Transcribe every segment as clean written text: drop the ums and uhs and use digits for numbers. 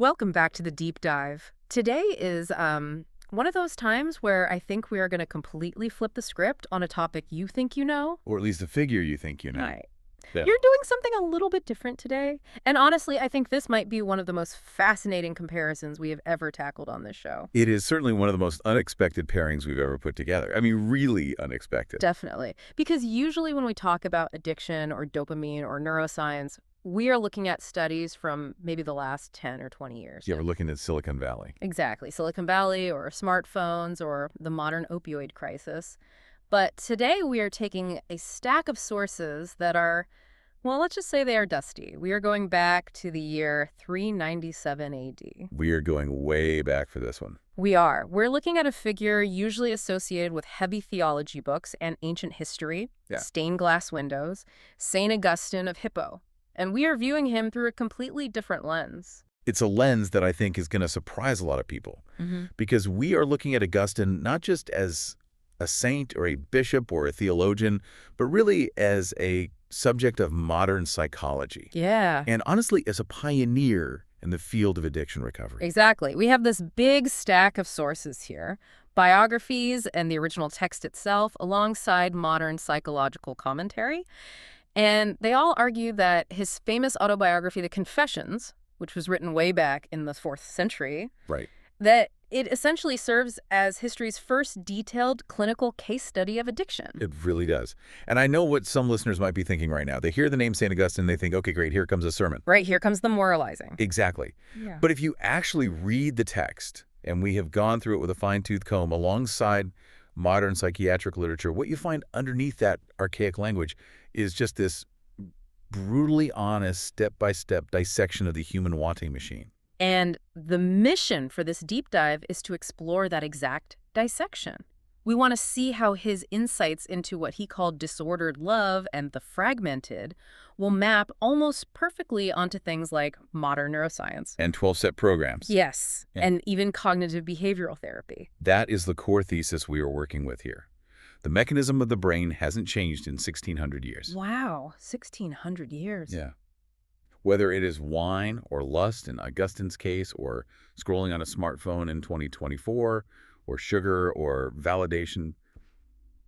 Welcome back to the deep dive. Today is one of those times where I think we are going to completely flip the script on a topic you think you know. Or at least a figure you think you know. Right. Yeah. You're doing something a little bit different today. And honestly, I think this might be one of the most fascinating comparisons we have ever tackled on this show. It is certainly one of the most unexpected pairings we've ever put together. I mean, really unexpected. Definitely. Because usually when we talk about addiction or dopamine or neuroscience, we are looking at studies from maybe the last 10 or 20 years. Yeah, we're looking at Silicon Valley. Exactly. Silicon Valley or smartphones or the modern opioid crisis. But today we are taking a stack of sources that are, well, let's just say they are dusty. We are going back to the year 397 AD. We are going way back for this one. We are. We're looking at a figure usually associated with heavy theology books and ancient history, Yeah. stained glass windows, St. Augustine of Hippo. And we are viewing him through a completely different lens. It's a lens that I think is going to surprise a lot of people because we are looking at Augustine not just as a saint or a bishop or a theologian, but really as a subject of modern psychology. Yeah. And honestly, as a pioneer in the field of addiction recovery. Exactly. We have this big stack of sources here, biographies and the original text itself, alongside modern psychological commentary. And they all argue that his famous autobiography, The Confessions, which was written way back in the 4th century, Right. that it essentially serves as history's first detailed clinical case study of addiction. It really does. And I know what some listeners might be thinking right now. They hear the name St. Augustine, they think, okay, great, here comes a sermon. Right, here comes the moralizing. Exactly. Yeah. But if you actually read the text, and we have gone through it with a fine-tooth comb alongside modern psychiatric literature, what you find underneath that archaic language is just this brutally honest, step-by-step dissection of the human wanting machine. And the mission for this deep dive is to explore that exact dissection. We want to see how his insights into what he called disordered love and the fragmented will map almost perfectly onto things like modern neuroscience. And 12-step programs. Yes, Yeah. and even cognitive behavioral therapy. That is the core thesis we are working with here. The mechanism of the brain hasn't changed in 1,600 years. Wow, 1,600 years. Yeah. Whether it is wine or lust in Augustine's case, or scrolling on a smartphone in 2024, or sugar or validation,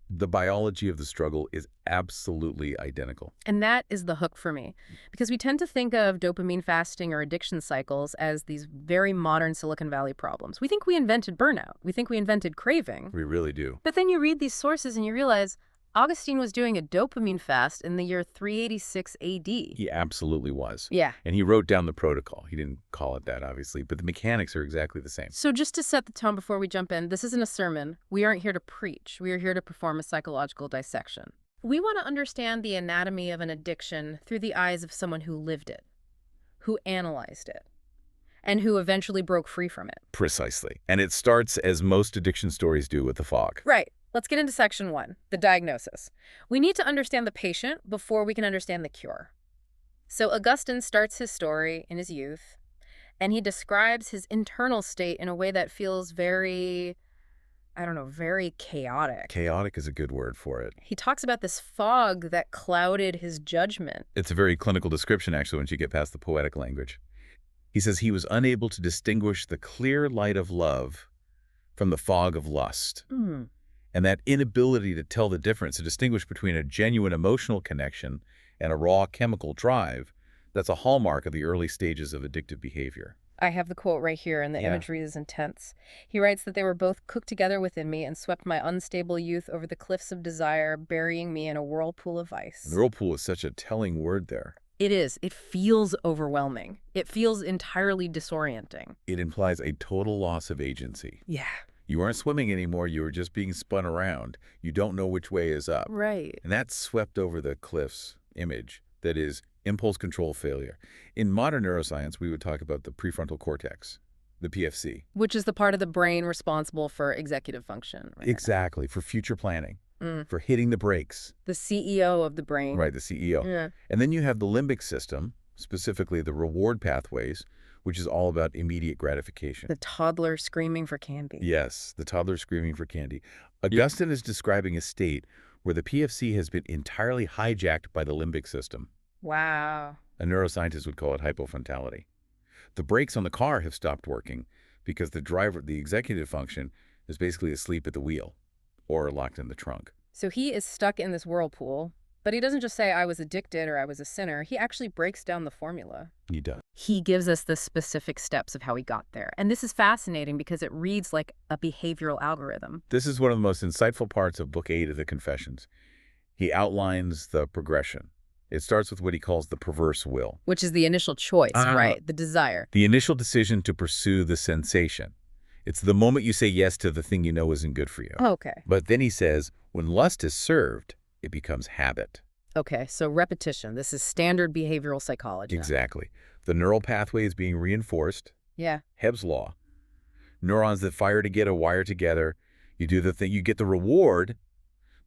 the biology of the struggle is absolutely identical. And that is the hook for me, because we tend to think of dopamine fasting or addiction cycles as these very modern Silicon Valley problems. We think we invented burnout. We think we invented craving. We really do. But then you read these sources and you realize Augustine was doing a dopamine fast in the year 386 AD. He absolutely was. Yeah. And he wrote down the protocol. He didn't call it that, obviously, but the mechanics are exactly the same. So just to set the tone before we jump in, this isn't a sermon. We aren't here to preach. We are here to perform a psychological dissection. We want to understand the anatomy of an addiction through the eyes of someone who lived it, who analyzed it, and who eventually broke free from it. Precisely. And it starts, as most addiction stories do, with the fog. Right. Let's get into section 1, the diagnosis. We need to understand the patient before we can understand the cure. So Augustine starts his story in his youth, and he describes his internal state in a way that feels very, very chaotic. Chaotic is a good word for it. He talks about this fog that clouded his judgment. It's a very clinical description, actually, once you get past the poetic language. He says he was unable to distinguish the clear light of love from the fog of lust. And that inability to tell the difference, to distinguish between a genuine emotional connection and a raw chemical drive, that's a hallmark of the early stages of addictive behavior. I have the quote right here, and the imagery is intense. He writes that they were both cooked together within me and swept my unstable youth over the cliffs of desire, burying me in a whirlpool of vice. And whirlpool is such a telling word there. It is. It feels overwhelming. It feels entirely disorienting. It implies a total loss of agency. Yeah. You aren't swimming anymore, you are just being spun around. You don't know which way is up. Right. And that swept over the cliffs image that is impulse control failure. In modern neuroscience, we would talk about the prefrontal cortex, the PFC. Which is the part of the brain responsible for executive function. Right? Exactly, for future planning, for hitting the brakes. The CEO of the brain. Right, the CEO. Yeah. And then you have the limbic system, specifically the reward pathways, which is all about immediate gratification. The toddler screaming for candy. Yes, the toddler screaming for candy. Augustine is describing a state where the PFC has been entirely hijacked by the limbic system. Wow. A neuroscientist would call it hypofrontality. The brakes on the car have stopped working because the executive function, is basically asleep at the wheel or locked in the trunk. So he is stuck in this whirlpool, but he doesn't just say, I was addicted or I was a sinner. He actually breaks down the formula. He does. He gives us the specific steps of how he got there. And this is fascinating because it reads like a behavioral algorithm. This is one of the most insightful parts of Book 8 of the Confessions. He outlines the progression. It starts with what he calls the perverse will. Which is the initial choice, right? The desire. The initial decision to pursue the sensation. It's the moment you say yes to the thing you know isn't good for you. Okay. But then he says, when lust is served, it becomes habit. Okay, so repetition. This is standard behavioral psychology. Exactly. The neural pathway is being reinforced. Yeah. Hebb's law. Neurons that fire to get a wire together. You do the thing, you get the reward.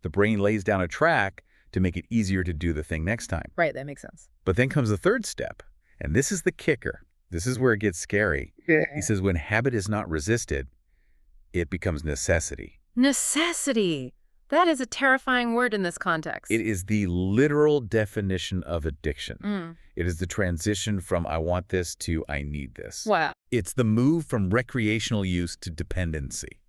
The brain lays down a track to make it easier to do the thing next time. Right, that makes sense. But then comes the third step, and this is the kicker. This is where it gets scary. He says when habit is not resisted, it becomes necessity. Necessity. That is a terrifying word in this context. It is the literal definition of addiction. It is the transition from I want this to I need this. Wow. It's the move from recreational use to dependency.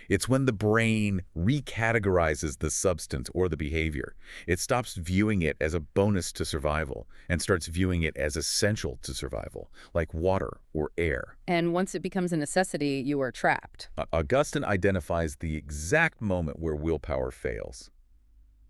It's when the brain recategorizes the substance or the behavior. It stops viewing it as a bonus to survival and starts viewing it as essential to survival, like water or air. And once it becomes a necessity, you are trapped. Augustine identifies the exact moment where willpower fails.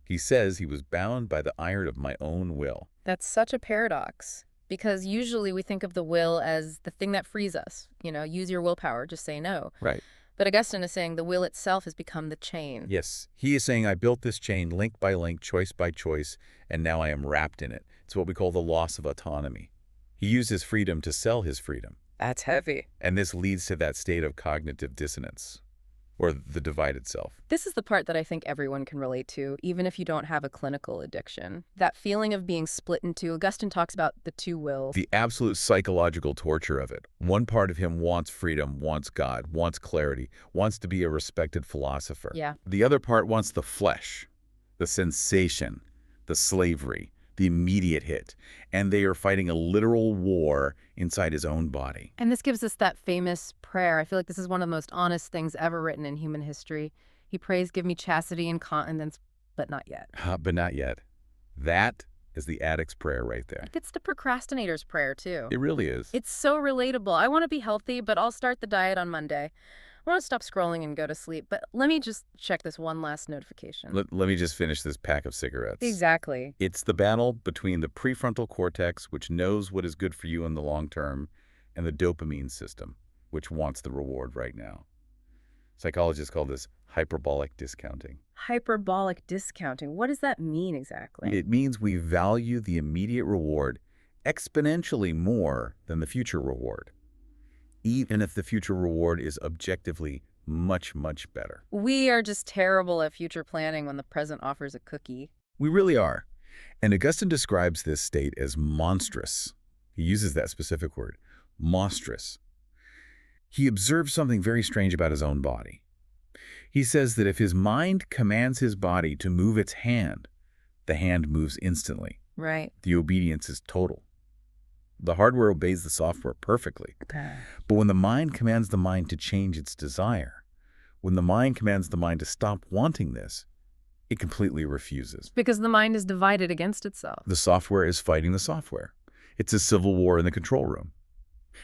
He says he was bound by the iron of my own will. That's such a paradox. Because usually we think of the will as the thing that frees us. You know, use your willpower, just say no. Right. But Augustine is saying the will itself has become the chain. Yes, he is saying I built this chain link by link, choice by choice, and now I am wrapped in it. It's what we call the loss of autonomy. He used his freedom to sell his freedom. That's heavy. And this leads to that state of cognitive dissonance, or the divided self. This is the part that I think everyone can relate to, even if you don't have a clinical addiction. That feeling of being split in two. Augustine talks about the two wills. The absolute psychological torture of it. One part of him wants freedom, wants God, wants clarity, wants to be a respected philosopher. Yeah. The other part wants the flesh, the sensation, the slavery, the immediate hit. And they are fighting a literal war inside his own body. And this gives us that famous prayer. I feel like this is one of the most honest things ever written in human history. He prays, give me chastity and continence, but not yet. But not yet. That is the addict's prayer right there. It's the procrastinator's prayer, too. It really is. It's so relatable. I want to be healthy, but I'll start the diet on Monday. I want to stop scrolling and go to sleep, but let me just check this one last notification. Let me just finish this pack of cigarettes. Exactly. It's the battle between the prefrontal cortex, which knows what is good for you in the long term, and the dopamine system, which wants the reward right now. Psychologists call this hyperbolic discounting. Hyperbolic discounting. What does that mean exactly? It means we value the immediate reward exponentially more than the future reward, even if the future reward is objectively much, much better. We are just terrible at future planning when the present offers a cookie. We really are. And Augustine describes this state as monstrous. He uses that specific word, monstrous. He observes something very strange about his own body. He says that if his mind commands his body to move its hand, the hand moves instantly. Right. The obedience is total. The hardware obeys the software perfectly. But when the mind commands the mind to change its desire, when the mind commands the mind to stop wanting this, it completely refuses. Because the mind is divided against itself. The software is fighting the software. It's a civil war in the control room.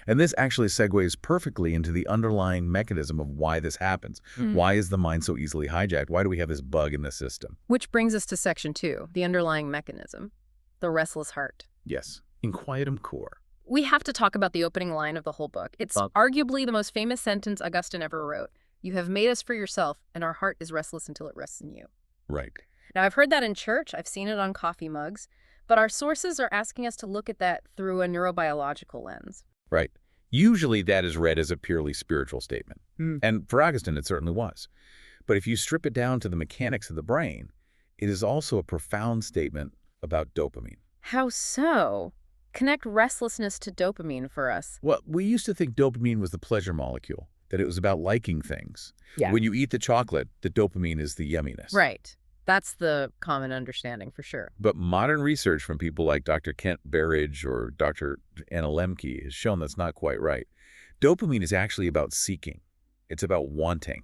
And this actually segues perfectly into the underlying mechanism of why this happens. Why is the mind so easily hijacked? Why do we have this bug in the system? Which brings us to section 2, the underlying mechanism, the restless heart. Yes, inquietum cor. We have to talk about the opening line of the whole book. It's arguably the most famous sentence Augustine ever wrote. You have made us for yourself, and our heart is restless until it rests in you. Right. Now, I've heard that in church. I've seen it on coffee mugs. But our sources are asking us to look at that through a neurobiological lens. Right. Usually that is read as a purely spiritual statement. And for Augustine, it certainly was. But if you strip it down to the mechanics of the brain, it is also a profound statement about dopamine. How so? Connect restlessness to dopamine for us. Well, we used to think dopamine was the pleasure molecule, that it was about liking things. Yeah. When you eat the chocolate, the dopamine is the yumminess. Right. That's the common understanding for sure. But modern research from people like Dr. Kent Berridge or Dr. Anna Lemke has shown that's not quite right. Dopamine is actually about seeking. It's about wanting.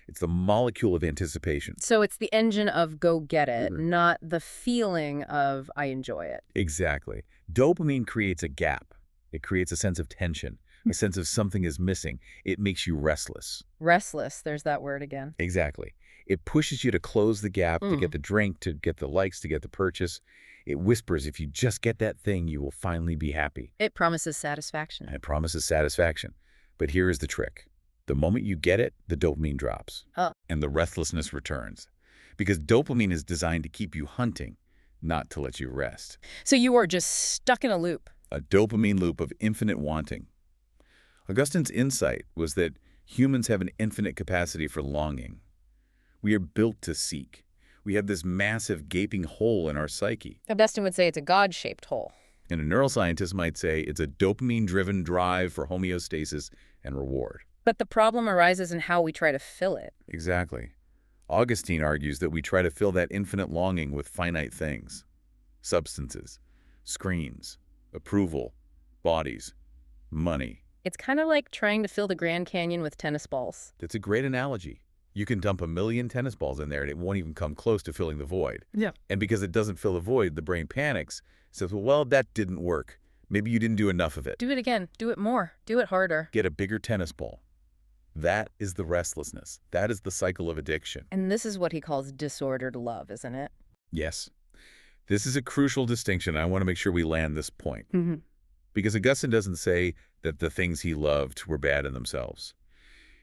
It's the molecule of anticipation. So it's the engine of go get it, Mhm. not the feeling of I enjoy it. Exactly. Dopamine creates a gap. It creates a sense of tension, a sense of something is missing. It makes you restless. Restless, there's that word again. Exactly. It pushes you to close the gap, to get Mm. the drink, to get the likes, to get the purchase. It whispers, if you just get that thing, you will finally be happy. It promises satisfaction. And it promises satisfaction. But here is the trick. The moment you get it, the dopamine drops. Oh. And the restlessness returns. Because dopamine is designed to keep you hunting, not to let you rest. So you are just stuck in a loop. A dopamine loop of infinite wanting. Augustine's insight was that humans have an infinite capacity for longing. We are built to seek. We have this massive gaping hole in our psyche. Augustine would say it's a God-shaped hole. And a neuroscientist might say it's a dopamine-driven drive for homeostasis and reward. But the problem arises in how we try to fill it. Exactly. Augustine argues that we try to fill that infinite longing with finite things. Substances, screens, approval, bodies, money. It's kind of like trying to fill the Grand Canyon with tennis balls. That's a great analogy. You can dump 1,000,000 tennis balls in there and it won't even come close to filling the void. Yeah. And because it doesn't fill the void, the brain panics, says, well, that didn't work. Maybe you didn't do enough of it. Do it again. Do it more. Do it harder. Get a bigger tennis ball. That is the restlessness. That is the cycle of addiction. And this is what he calls disordered love, isn't it? Yes. This is a crucial distinction. I want to make sure we land this point. Mm-hmm. Because Augustine doesn't say that the things he loved were bad in themselves.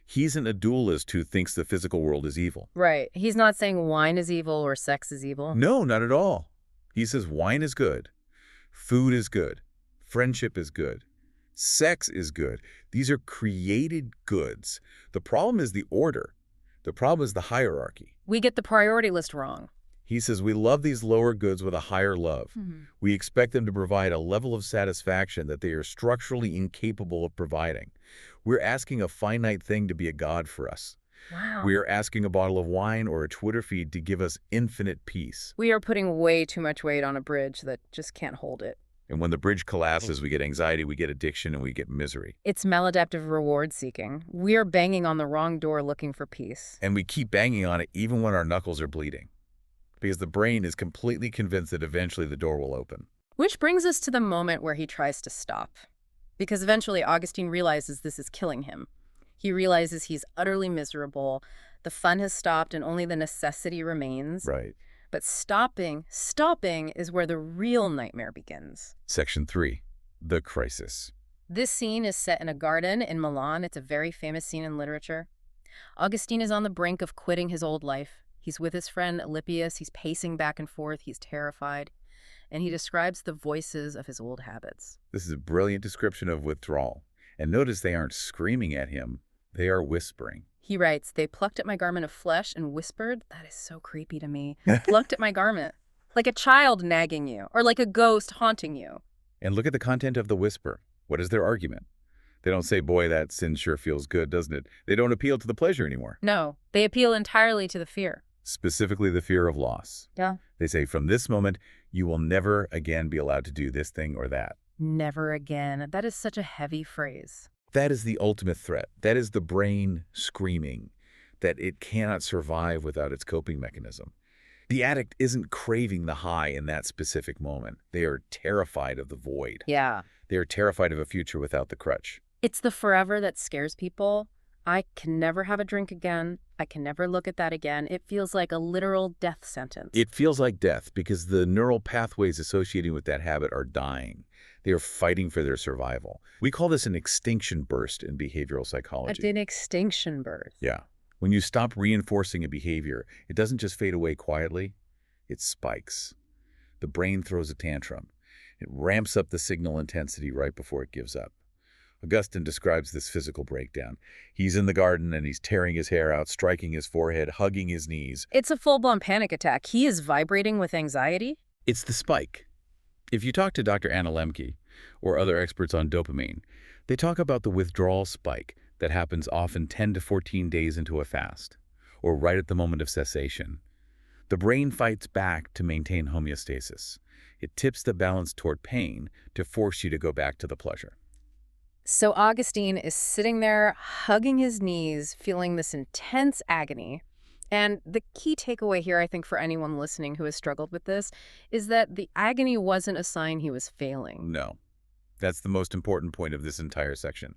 He isn't a dualist who thinks the physical world is evil. Right. He's not saying wine is evil or sex is evil. No, not at all. He says wine is good. Food is good. Friendship is good. Sex is good. These are created goods. The problem is the order. The problem is the hierarchy. We get the priority list wrong. He says we love these lower goods with a higher love. Mm-hmm. We expect them to provide a level of satisfaction that they are structurally incapable of providing. We're asking a finite thing to be a god for us. Wow. We are asking a bottle of wine or a Twitter feed to give us infinite peace. We are putting way too much weight on a bridge that just can't hold it. And when the bridge collapses, we get anxiety, we get addiction, and we get misery. It's maladaptive reward seeking. We are banging on the wrong door looking for peace. And we keep banging on it even when our knuckles are bleeding. Because the brain is completely convinced that eventually the door will open. Which brings us to the moment where he tries to stop. Because eventually Augustine realizes this is killing him. He realizes he's utterly miserable. The fun has stopped and only the necessity remains. Right. But stopping is where the real nightmare begins. Section 3. The crisis. This scene is set in a garden in Milan. It's a very famous scene in literature. Augustine is on the brink of quitting his old life. He's with his friend Alypius. He's pacing back and forth. He's terrified. And he describes the voices of his old habits. This is a brilliant description of withdrawal. And notice they aren't screaming at him. They are whispering. He writes, "They plucked at my garment of flesh and whispered." That is so creepy to me. Plucked at my garment. Like a child nagging you, or like a ghost haunting you. And look at the content of the whisper. What is their argument? They don't say, boy, that sin sure feels good, doesn't it? They don't appeal to the pleasure anymore. No, they appeal entirely to the fear. Specifically the fear of loss. Yeah. They say, from this moment, you will never again be allowed to do this thing or that. Never again. That is such a heavy phrase. That is the ultimate threat. That is the brain screaming that it cannot survive without its coping mechanism. The addict isn't craving the high in that specific moment. They are terrified of the void. Yeah. They are terrified of a future without the crutch. It's the forever that scares people. I can never have a drink again. I can never look at that again. It feels like a literal death sentence. It feels like death because the neural pathways associated with that habit are dying. They are fighting for their survival. We call this an extinction burst in behavioral psychology. An extinction burst. Yeah. When you stop reinforcing a behavior, it doesn't just fade away quietly, it spikes. The brain throws a tantrum. It ramps up the signal intensity right before it gives up. Augustine describes this physical breakdown. He's in the garden and he's tearing his hair out, striking his forehead, hugging his knees. It's a full-blown panic attack. He is vibrating with anxiety. It's the spike. If you talk to Dr. Anna Lemke or other experts on dopamine, they talk about the withdrawal spike that happens often 10 to 14 days into a fast, or right at the moment of cessation. The brain fights back to maintain homeostasis. It tips the balance toward pain to force you to go back to the pleasure. So Augustine is sitting there, hugging his knees, feeling this intense agony. And the key takeaway here, I think, for anyone listening who has struggled with this, is that the agony wasn't a sign he was failing. No, that's the most important point of this entire section.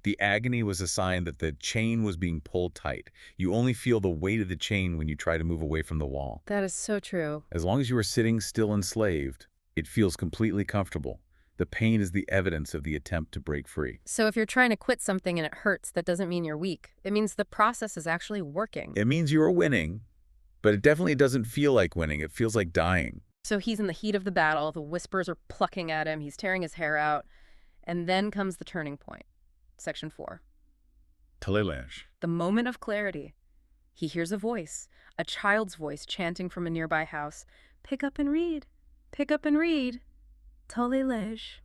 The agony was a sign that the chain was being pulled tight. You only feel the weight of the chain when you try to move away from the wall. That is so true. As long as you are sitting still enslaved, it feels completely comfortable. The pain is the evidence of the attempt to break free. So if you're trying to quit something and it hurts, that doesn't mean you're weak. It means the process is actually working. It means you are winning, but it definitely doesn't feel like winning. It feels like dying. So he's in the heat of the battle. The whispers are plucking at him. He's tearing his hair out. And then comes the turning point. Section 4. Talelage. The moment of clarity. He hears a voice, a child's voice chanting from a nearby house. Pick up and read. Pick up and read. Talelage.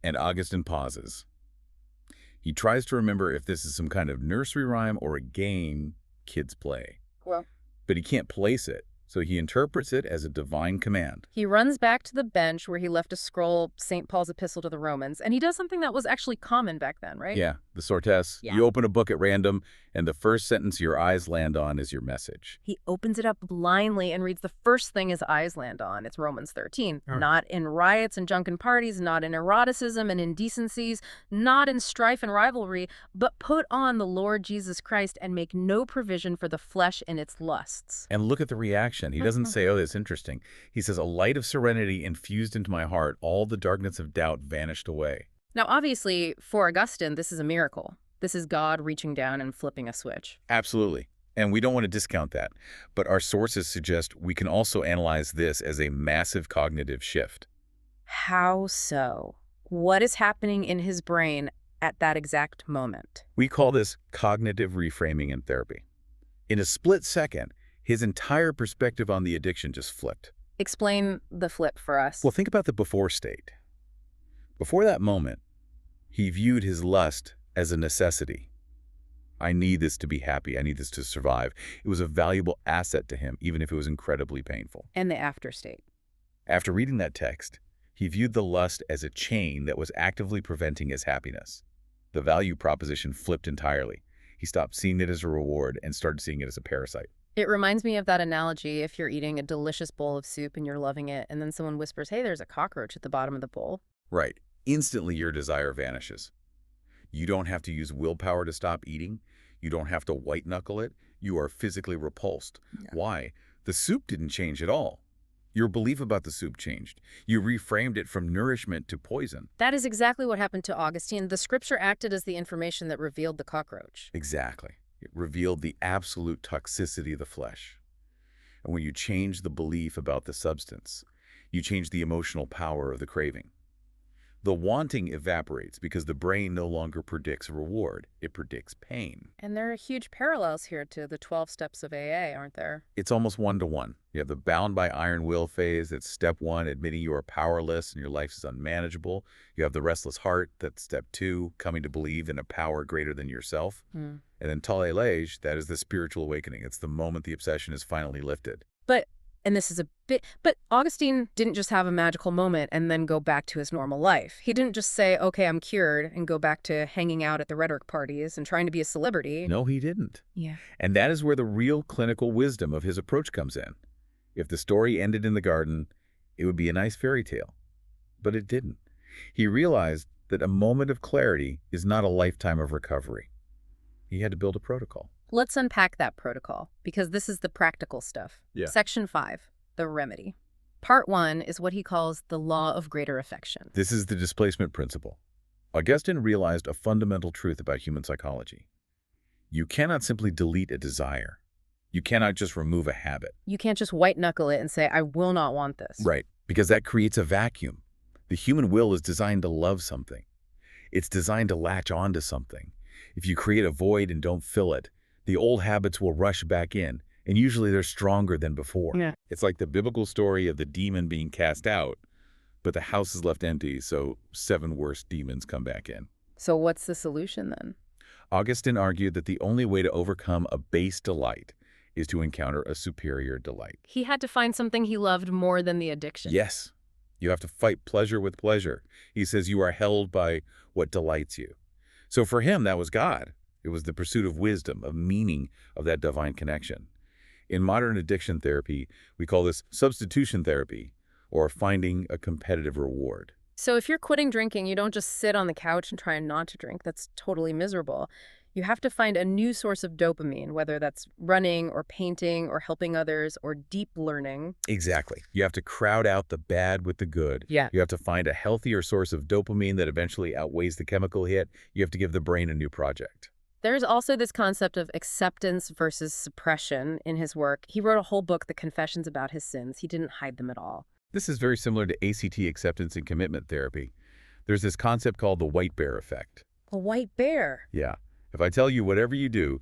And Augustine pauses. He tries to remember if this is some kind of nursery rhyme or a game kids play. Well, But he can't place it, so he interprets it as a divine command. he runs back to the bench where he left a scroll, St. Paul's epistle to the Romans, and he does something that was actually common back then, right? Yeah, the sortes. Yeah. You open a book at random, and the first sentence your eyes land on is your message. He opens it up blindly and reads the first thing his eyes land on. It's Romans 13. Not in riots and drunken parties, not in eroticism and indecencies, not in strife and rivalry, but put on the Lord Jesus Christ and make no provision for the flesh and its lusts. And look at the reaction. He doesn't say, oh, that's interesting. He says, a light of serenity infused into my heart, all the darkness of doubt vanished away. Now, obviously, for Augustine, this is a miracle. This is God reaching down and flipping a switch. Absolutely. And we don't want to discount that. But our sources suggest we can also analyze this as a massive cognitive shift. How so? What is happening in his brain at that exact moment? We call this cognitive reframing in therapy. In a split second, his entire perspective on the addiction just flipped. Explain the flip for us. Well, think about the before state. Before that moment, he viewed his lust as a necessity. I need this to be happy. I need this to survive. It was a valuable asset to him, even if it was incredibly painful. And the after state. After reading that text, he viewed the lust as a chain that was actively preventing his happiness. The value proposition flipped entirely. He stopped seeing it as a reward and started seeing it as a parasite. It reminds me of that analogy if you're eating a delicious bowl of soup and you're loving it, and then someone whispers, hey, there's a cockroach at the bottom of the bowl. Right. Instantly, your desire vanishes. You don't have to use willpower to stop eating. You don't have to white-knuckle it. You are physically repulsed. Yeah. Why? The soup didn't change at all. Your belief about the soup changed. You reframed it from nourishment to poison. That is exactly what happened to Augustine. The scripture acted as the information that revealed the cockroach. Exactly. It revealed the absolute toxicity of the flesh. And when you change the belief about the substance, you change the emotional power of the craving. The wanting evaporates because the brain no longer predicts reward. It predicts pain. And there are huge parallels here to the 12 steps of AA, aren't there? It's almost one-to-one. You have the bound by iron will phase. That's step 1, admitting you are powerless and your life is unmanageable. You have the restless heart. That's step 2, coming to believe in a power greater than yourself. And then talelage, that is the spiritual awakening. It's the moment the obsession is finally lifted. And this is a bit, but Augustine didn't just have a magical moment and then go back to his normal life. He didn't just say, okay, I'm cured, and go back to hanging out at the rhetoric parties and trying to be a celebrity. No, he didn't. Yeah. And that is where the real clinical wisdom of his approach comes in. If the story ended in the garden, it would be a nice fairy tale. But it didn't. He realized that a moment of clarity is not a lifetime of recovery. He had to build a protocol. Let's unpack that protocol, because this is the practical stuff. Yeah. Section 5, the remedy. Part 1 is what he calls the law of greater affection. This is the displacement principle. Augustine realized a fundamental truth about human psychology. You cannot simply delete a desire. You cannot just remove a habit. You can't just white-knuckle it and say, I will not want this. Right, because that creates a vacuum. The human will is designed to love something. It's designed to latch onto something. If you create a void and don't fill it, the old habits will rush back in, and usually they're stronger than before. Yeah. It's like the biblical story of the demon being cast out, but the house is left empty, so 7 worse demons come back in. So what's the solution then? Augustine argued that the only way to overcome a base delight is to encounter a superior delight. He had to find something he loved more than the addiction. Yes, you have to fight pleasure with pleasure. He says you are held by what delights you. So for him, that was God. It was the pursuit of wisdom, of meaning, of that divine connection. In modern addiction therapy, we call this substitution therapy, or finding a competitive reward. So if you're quitting drinking, you don't just sit on the couch and try not to drink. That's totally miserable. You have to find a new source of dopamine, whether that's running or painting or helping others or deep learning. Exactly. You have to crowd out the bad with the good. Yeah. You have to find a healthier source of dopamine that eventually outweighs the chemical hit. You have to give the brain a new project. There's also this concept of acceptance versus suppression in his work. He wrote a whole book, The Confessions about His Sins. He didn't hide them at all. This is very similar to ACT acceptance and commitment therapy. There's this concept called the white bear effect. A white bear. Yeah. If I tell you whatever you do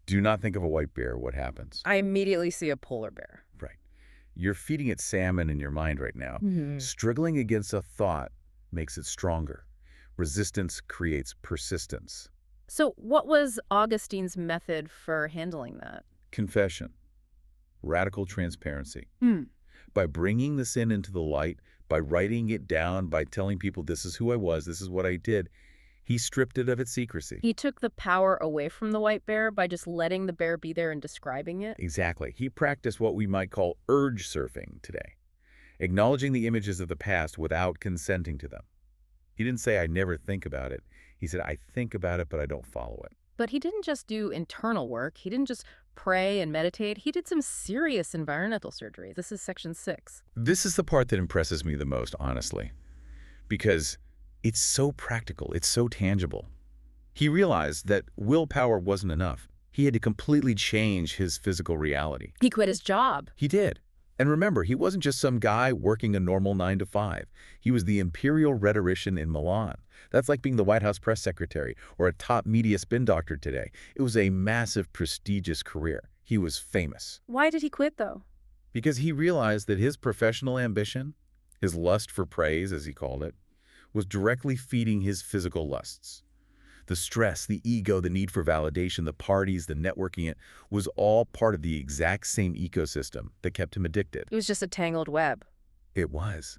not think of a white bear, what happens? I immediately see a polar bear. Right. You're feeding it salmon in your mind right now. Mm-hmm. Struggling against a thought makes it stronger. Resistance creates persistence. So what was Augustine's method for handling that? Confession. Radical transparency. Hmm. By bringing the sin into the light, by writing it down, by telling people this is who I was, this is what I did, he stripped it of its secrecy. He took the power away from the white bear by just letting the bear be there and describing it? Exactly. He practiced what we might call urge surfing today, acknowledging the images of the past without consenting to them. He didn't say, I never think about it. He said, I think about it, but I don't follow it. But he didn't just do internal work. He didn't just pray and meditate. He did some serious environmental surgery. This is section 6. This is the part that impresses me the most, honestly, because it's so practical. It's so tangible. He realized that willpower wasn't enough. He had to completely change his physical reality. He quit his job. He did. And remember, he wasn't just some guy working a normal 9 to 5. He was the imperial rhetorician in Milan. That's like being the White House press secretary or a top media spin doctor today. It was a massive, prestigious career. He was famous. Why did he quit, though? Because he realized that his professional ambition, his lust for praise, as he called it, was directly feeding his physical lusts. The stress, the ego, the need for validation, the parties, the networking, it was all part of the exact same ecosystem that kept him addicted. It was just a tangled web. It was.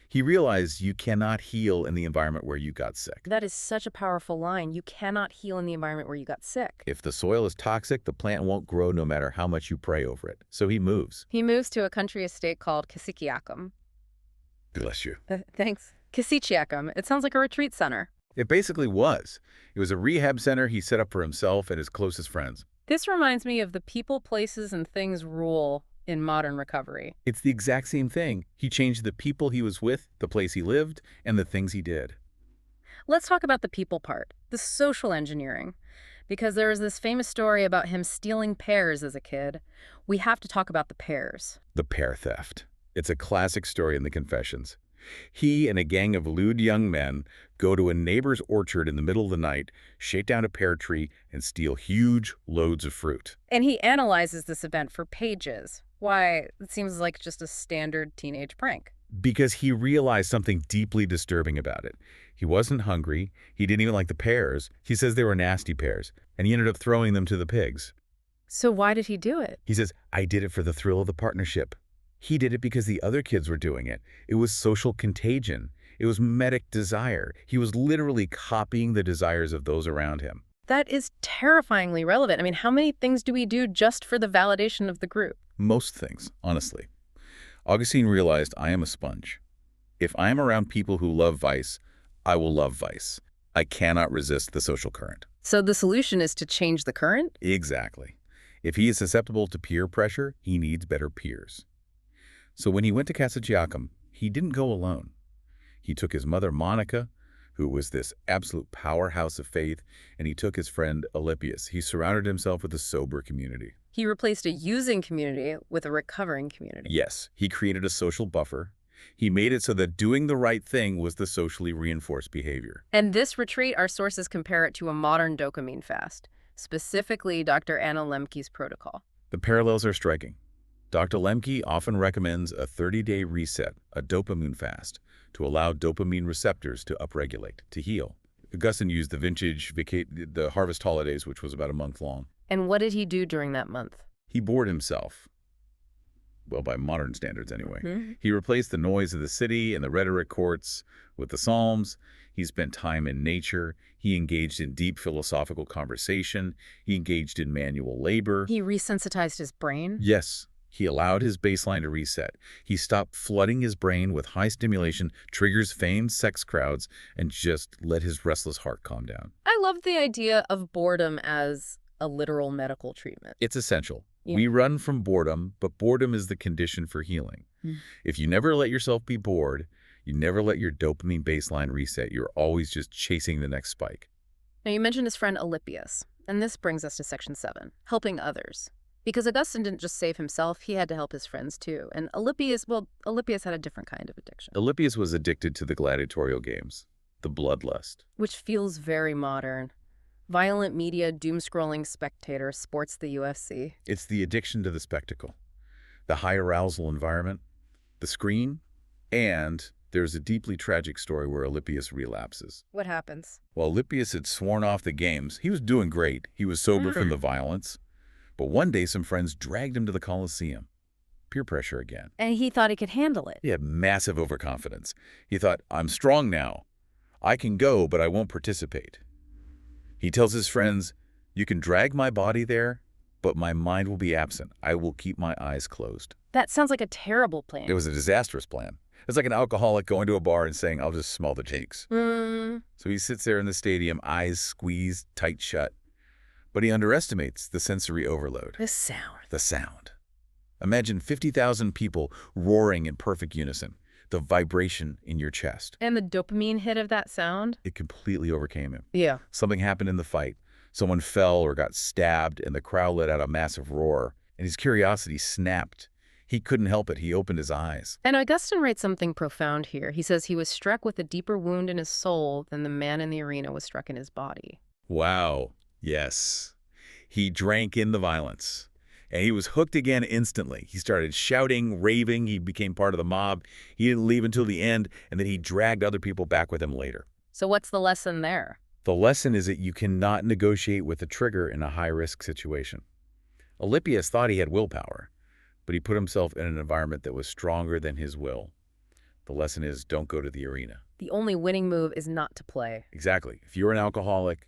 He realized you cannot heal in the environment where you got sick. That is such a powerful line. You cannot heal in the environment where you got sick. If the soil is toxic, the plant won't grow no matter how much you pray over it. So he moves. He moves to a country estate called Kisiciacum. Bless you. Thanks. Kisiciacum. It sounds like a retreat center. It basically was. It was a rehab center he set up for himself and his closest friends. This reminds me of the people, places, and things rule in modern recovery. It's the exact same thing. He changed the people he was with, the place he lived, and the things he did. Let's talk about the people part, the social engineering, because there is this famous story about him stealing pears as a kid. We have to talk about the pears. The pear theft. It's a classic story in the Confessions. He and a gang of lewd young men go to a neighbor's orchard in the middle of the night, shake down a pear tree, and steal huge loads of fruit. And he analyzes this event for pages. Why, it seems like just a standard teenage prank. Because he realized something deeply disturbing about it. He wasn't hungry. He didn't even like the pears. He says they were nasty pears, and he ended up throwing them to the pigs. So why did he do it? He says, I did it for the thrill of the partnership. He did it because the other kids were doing it. It was social contagion. It was mimetic desire. He was literally copying the desires of those around him. That is terrifyingly relevant. I mean, how many things do we do just for the validation of the group? Most things, honestly. Augustine realized, I am a sponge. If I am around people who love vice, I will love vice. I cannot resist the social current. So the solution is to change the current? Exactly. If he is susceptible to peer pressure, he needs better peers. So when he went to Kisiciacum, he didn't go alone. He took his mother, Monica, who was this absolute powerhouse of faith, and he took his friend, Alypius. He surrounded himself with a sober community. He replaced a using community with a recovering community. Yes, he created a social buffer. He made it so that doing the right thing was the socially reinforced behavior. And this retreat, our sources compare it to a modern dopamine fast, specifically Dr. Anna Lembke's protocol. The parallels are striking. Dr. Lemke often recommends a 30-day reset, a dopamine fast, to allow dopamine receptors to upregulate, to heal. Augustine used the harvest holidays, which was about a month long. And what did he do during that month? He bored himself. Well, by modern standards anyway. Mhm. He replaced the noise of the city and the rhetoric courts with the Psalms. He spent time in nature. He engaged in deep philosophical conversation. He engaged in manual labor. He resensitized his brain? Yes, he allowed his baseline to reset. He stopped flooding his brain with high stimulation, triggers feigned sex crowds, and just let his restless heart calm down. I love the idea of boredom as a literal medical treatment. It's essential. Yeah. We run from boredom, but boredom is the condition for healing. Hmm. If you never let yourself be bored, you never let your dopamine baseline reset. You're always just chasing the next spike. Now, you mentioned his friend Alypius, and this brings us to section 7, helping others. Because Augustine didn't just save himself, he had to help his friends too. And Alypius had a different kind of addiction. Alypius was addicted to the gladiatorial games, the bloodlust. Which feels very modern. Violent media, doom-scrolling spectator, sports the UFC. It's the addiction to the spectacle, the high arousal environment, the screen, and there's a deeply tragic story where Alypius relapses. What happens? While Alypius had sworn off the games, he was doing great. He was sober from the violence. But one day some friends dragged him to the Colosseum. Peer pressure again. And he thought he could handle it. He had massive overconfidence. He thought, I'm strong now. I can go, but I won't participate. He tells his friends, you can drag my body there, but my mind will be absent. I will keep my eyes closed. That sounds like a terrible plan. It was a disastrous plan. It's like an alcoholic going to a bar and saying, I'll just smell the cheeks. So he sits there in the stadium, eyes squeezed tight shut. But he underestimates the sensory overload. The sound. The sound. Imagine 50,000 people roaring in perfect unison. The vibration in your chest. And the dopamine hit of that sound? It completely overcame him. Yeah. Something happened in the fight. Someone fell or got stabbed, and the crowd let out a massive roar. And his curiosity snapped. He couldn't help it. He opened his eyes. And Augustine writes something profound here. He says he was struck with a deeper wound in his soul than the man in the arena was struck in his body. Wow. Yes. He drank in the violence. And he was hooked again instantly. He started shouting, raving. He became part of the mob. He didn't leave until the end, and then he dragged other people back with him later. So what's the lesson there? The lesson is that you cannot negotiate with a trigger in a high-risk situation. Alypius thought he had willpower, but he put himself in an environment that was stronger than his will. The lesson is don't go to the arena. The only winning move is not to play. Exactly. If you're an alcoholic,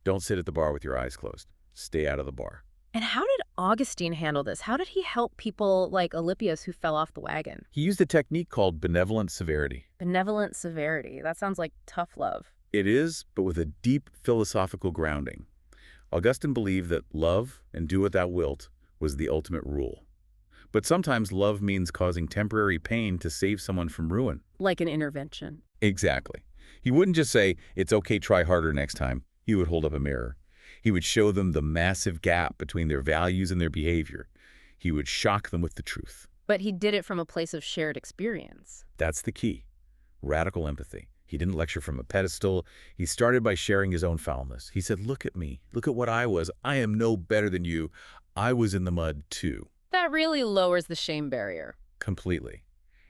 don't sit at the bar with your eyes closed. Stay out of the bar. And how did Augustine handle this? How did he help people like Alypius who fell off the wagon? He used a technique called benevolent severity. Benevolent severity. That sounds like tough love. It is, but with a deep philosophical grounding. Augustine believed that love, and do what thou wilt, was the ultimate rule. But sometimes love means causing temporary pain to save someone from ruin. Like an intervention. Exactly. He wouldn't just say, it's okay, try harder next time. He would hold up a mirror. He would show them the massive gap between their values and their behavior. He would shock them with the truth. But he did it from a place of shared experience. That's the key. Radical empathy. He didn't lecture from a pedestal. He started by sharing his own foulness. He said, look at me. Look at what I was. I am no better than you. I was in the mud too. That really lowers the shame barrier. Completely.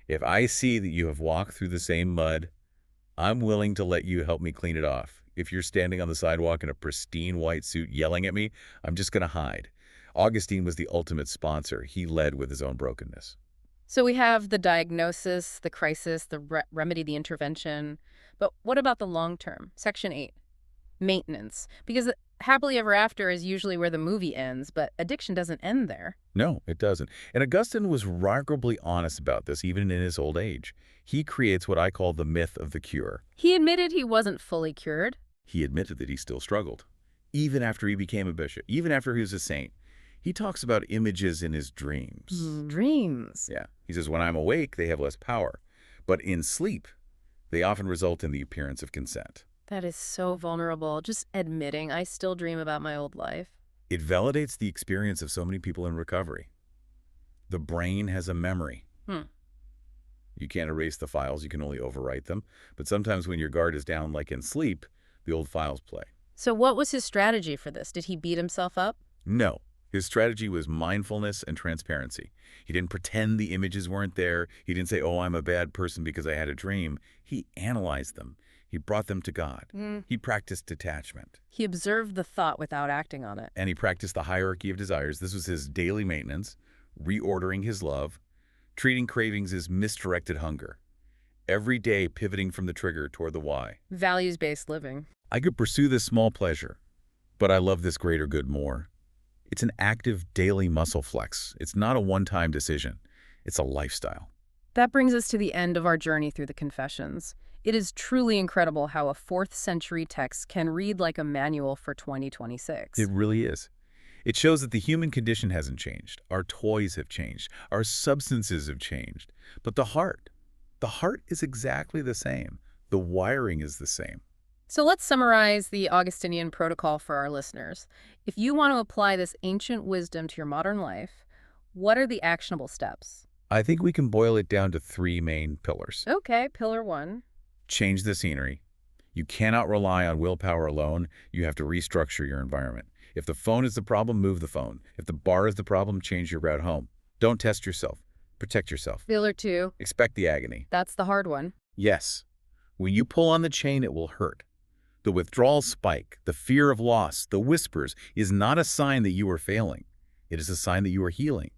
If I see that you have walked through the same mud, I'm willing to let you help me clean it off. If you're standing on the sidewalk in a pristine white suit yelling at me, I'm just going to hide. Augustine was the ultimate sponsor. He led with his own brokenness. So we have the diagnosis, the crisis, the remedy, the intervention. But what about the long term? Section 8, maintenance. Because happily ever after is usually where the movie ends, but addiction doesn't end there. No, it doesn't. And Augustine was remarkably honest about this, even in his old age. He creates what I call the myth of the cure. He admitted he wasn't fully cured. He admitted that he still struggled, even after he became a bishop, even after he was a saint. He talks about images in his dreams. Dreams. Yeah. He says, when I'm awake, they have less power. But in sleep, they often result in the appearance of consent. That is so vulnerable. Just admitting I still dream about my old life. It validates the experience of so many people in recovery. The brain has a memory. You can't erase the files. You can only overwrite them. But sometimes when your guard is down, like in sleep, the old files play. So what was his strategy for this? Did he beat himself up? No. His strategy was mindfulness and transparency. He didn't pretend the images weren't there. He didn't say, oh, I'm a bad person because I had a dream. He analyzed them. He brought them to God. Mm. He practiced detachment. He observed the thought without acting on it. And he practiced the hierarchy of desires. This was his daily maintenance, reordering his love, treating cravings as misdirected hunger. Every day pivoting from the trigger toward the why. Values-based living. I could pursue this small pleasure, but I love this greater good more. It's an active daily muscle flex. It's not a one-time decision. It's a lifestyle. That brings us to the end of our journey through the Confessions. It is truly incredible how a 4th century text can read like a manual for 2026. It really is. It shows that the human condition hasn't changed. Our toys have changed. Our substances have changed. But the heart is exactly the same. The wiring is the same. So let's summarize the Augustinian protocol for our listeners. If you want to apply this ancient wisdom to your modern life, what are the actionable steps? I think we can boil it down to 3 main pillars. Okay, pillar 1. Change the scenery. You cannot rely on willpower alone. You have to restructure your environment. If the phone is the problem, move the phone. If the bar is the problem, change your route home. Don't test yourself. Protect yourself. Pillar 2. Expect the agony. That's the hard one. Yes. When you pull on the chain, it will hurt. The withdrawal spike, the fear of loss, the whispers is not a sign that you are failing. It is a sign that you are healing.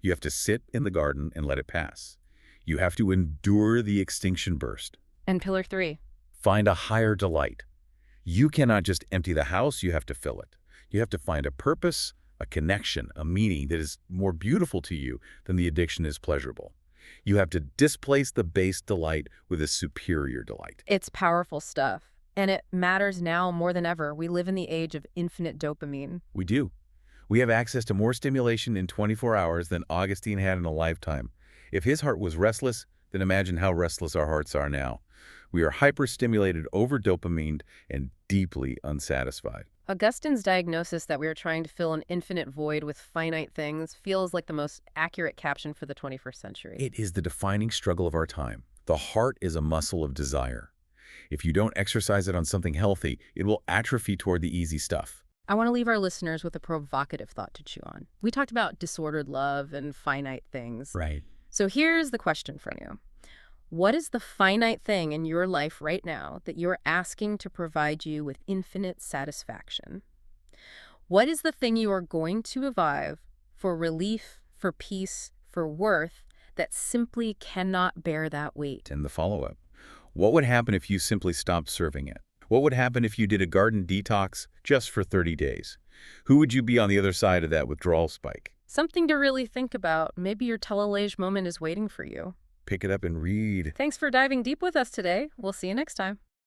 You have to sit in the garden and let it pass. You have to endure the extinction burst. And pillar 3. Find a higher delight. You cannot just empty the house, you have to fill it. You have to find a purpose, a connection, a meaning that is more beautiful to you than the addiction is pleasurable. You have to displace the base delight with a superior delight. It's powerful stuff. And it matters now more than ever. We live in the age of infinite dopamine. We do. We have access to more stimulation in 24 hours than Augustine had in a lifetime. If his heart was restless, then imagine how restless our hearts are now. We are hyper-stimulated, over-dopamined, and deeply unsatisfied. Augustine's diagnosis that we are trying to fill an infinite void with finite things feels like the most accurate caption for the 21st century. It is the defining struggle of our time. The heart is a muscle of desire. If you don't exercise it on something healthy, it will atrophy toward the easy stuff. I want to leave our listeners with a provocative thought to chew on. We talked about disordered love and finite things. Right. So here's the question from you. What is the finite thing in your life right now that you're asking to provide you with infinite satisfaction? What is the thing you are going to evolve for relief, for peace, for worth that simply cannot bear that weight? And the follow-up. What would happen if you simply stopped serving it? What would happen if you did a garden detox just for 30 days? Who would you be on the other side of that withdrawal spike? Something to really think about. Maybe your Telalage moment is waiting for you. Pick it up and read. Thanks for diving deep with us today. We'll see you next time.